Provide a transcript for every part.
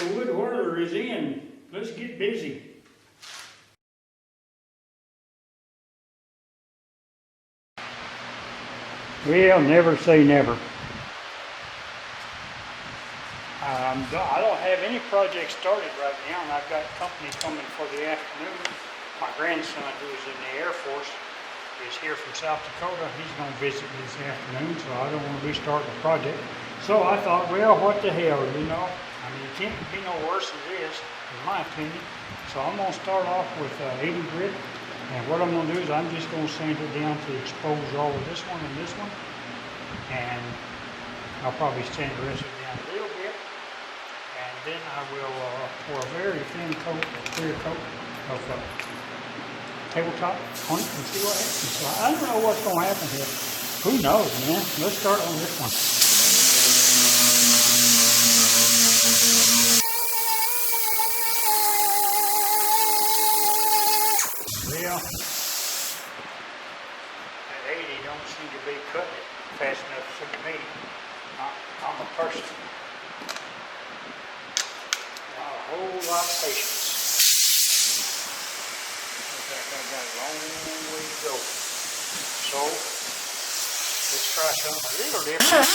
the wood whirler is in. Let's get busy. Well, never say never. I don't have any project started right now, and I've got company coming for the afternoon. My grandson, who is in the Air Force, is here from South Dakota. He's going to visit this afternoon, so I don't want to be starting a project. So I thought, well, what the hell, you know? I mean, it can't be no worse than it is, in my opinion. So I'm going to start off with 80 grit, and what I'm going to do is I'm just going to sand it down to expose all of this one and this one, and I'll probably sand the rest of it down a little bit, and then I will pour a very thin coat, a clear coat of tabletop on it and see what happens. So I don't know what's going to happen here. Who knows, man? Let's start on this one. Well, at 80 don't seem to be cutting it fast enough for me. I'm a person. Not a whole lot of patience. Looks like I've got a long way to go. So, let's try something a little different.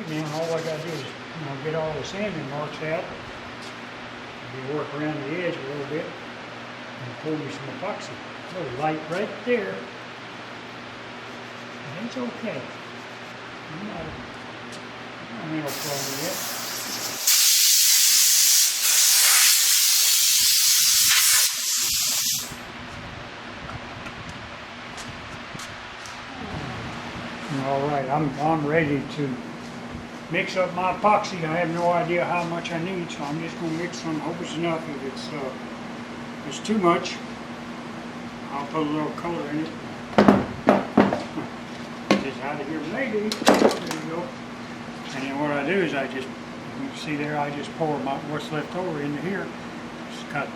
Now all I got to do is, get all the sanding marks out. Maybe work around the edge a little bit and pour me some epoxy. A little light right there. And it's okay. I'm not a problem yet. All right, I'm ready to mix up my epoxy. I have no idea how much I need, so I'm just going to mix some. Hope it's enough. If it's too much, I'll put a little color in it. Just out of here, maybe. There you go. And then what I do is you see there, I just pour what's left over into here. It's got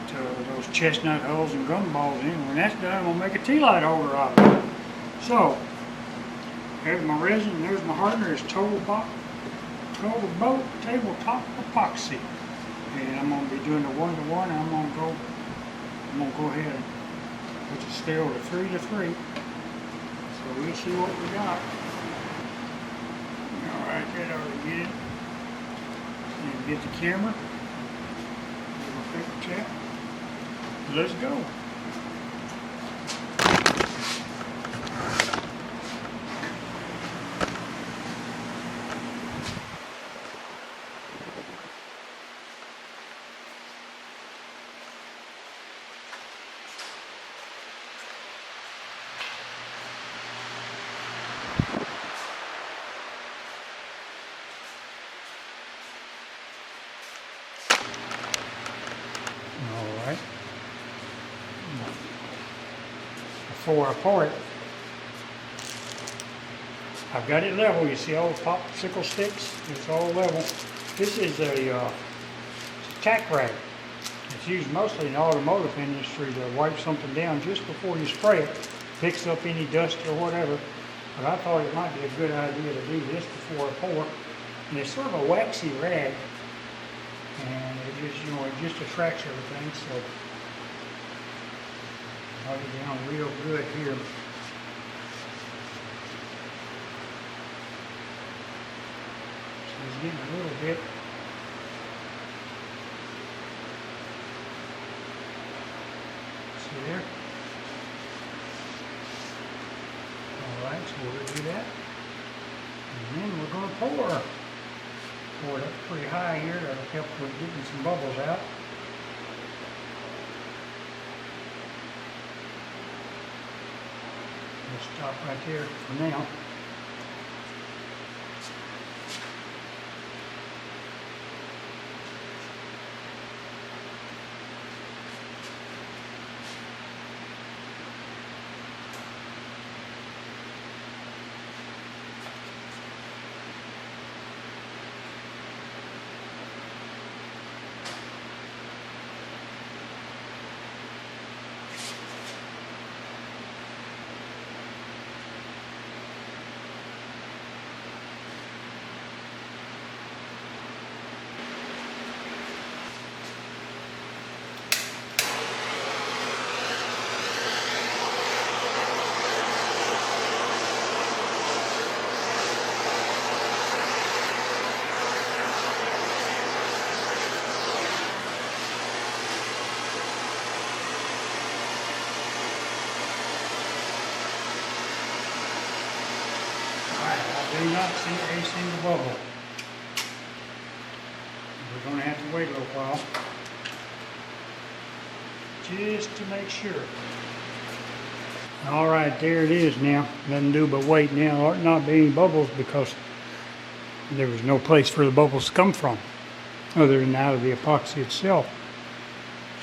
those chestnut hulls and gumballs in it. When that's done, I'm going to make a tea light holder out of it. So, there's my resin, there's my hardener, it's tabletop epoxy. And I'm going to be doing the 1-to-1. I'm going to go ahead and put the scale to 3-to-3. So we'll see what we got. All right, that ought to get it. And get the camera. Give a paper check. Let's go. Alright. Before I pour it, I've got it level. You see all the popsicle sticks? It's all level. This is a tack rag. It's used mostly in the automotive industry to wipe something down just before you spray it. Picks up any dust or whatever. But I thought it might be a good idea to do this before I pour. And it's sort of a waxy rag. And it just, it just attracts everything. So I'll get down real good here. So it's getting a little bit See there? Alright, so we're going to do that. And then we're going to pour it up pretty high here to help with getting some bubbles out. We'll stop right there for now. I do not see a single bubble. We're going to have to wait a little while just to make sure. All right, there it is now. Nothing to do but wait now. There ought not be any bubbles because there was no place for the bubbles to come from other than out of the epoxy itself.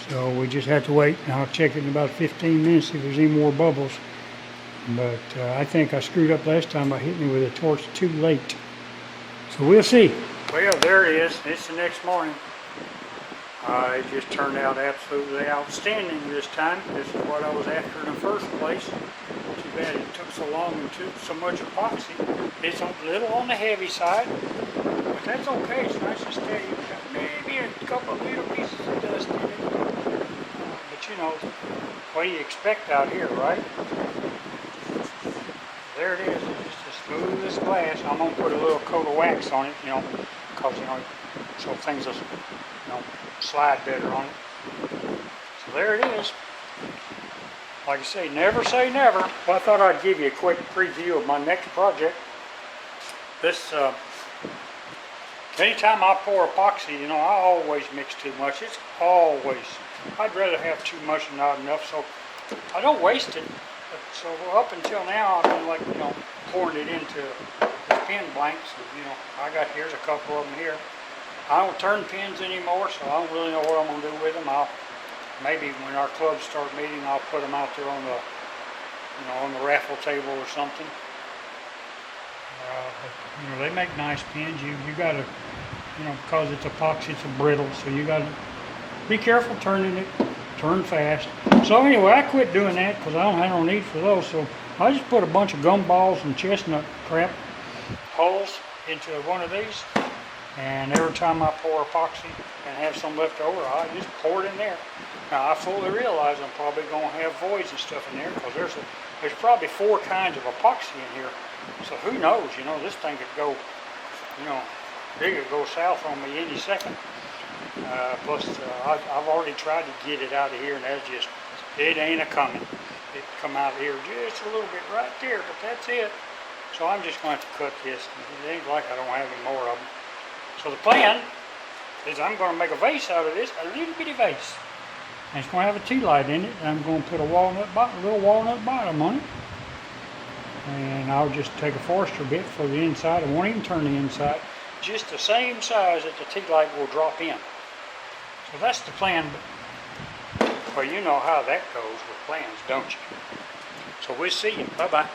So we just have to wait, and I'll check it in about 15 minutes if there's any more bubbles. But I think I screwed up last time by hitting me with a torch too late. So we'll see. Well, there it is. It's the next morning. It just turned out absolutely outstanding this time. This is what I was after in the first place. Too bad it took so long and took so much epoxy. It's a little on the heavy side, but that's okay. It's nice and steady. Maybe a couple of little pieces of dust in it. But you know, what do you expect out here, right? There it is. It's as smooth as glass. I'm going to put a little coat of wax on it, because, so things will, slide better on it. So there it is. Like I say never. Well, I thought I'd give you a quick preview of my next project. This, anytime I pour epoxy, I always mix too much. It's always. I'd rather have too much than not enough, so I don't waste it. So up until now, I've been pouring it into the pin blanks. I got here's a couple of them here. I don't turn pins anymore, so I don't really know what I'm going to do with them. Maybe when our clubs start meeting, I'll put them out there on the, on the raffle table or something. They make nice pins. You got to, because it's epoxy, it's brittle, so you got to be careful turning it. Turn fast. So anyway, I quit doing that because I don't have no need for those. So I just put a bunch of gumballs and chestnut crap holes into one of these, and every time I pour epoxy and have some left over, I just pour it in there. Now I fully realize I'm probably going to have voids and stuff in there because there's probably 4 kinds of epoxy in here. So who knows? This thing could go, it could go south on me any second. Plus, I've already tried to get it out of here, and that's just, it ain't a-coming. It come out of here just a little bit right there, but that's it. So I'm just going to have to cut this. It ain't like I don't have any more of them. So the plan is I'm going to make a vase out of this, a little bitty vase. And it's going to have a tea light in it, and I'm going to put a little walnut bottom on it. And I'll just take a Forester bit for the inside. I won't even turn the inside. Just the same size that the tea light will drop in. So that's the plan. Well, you know how that goes with plans, don't you? So we'll see you. Bye-bye.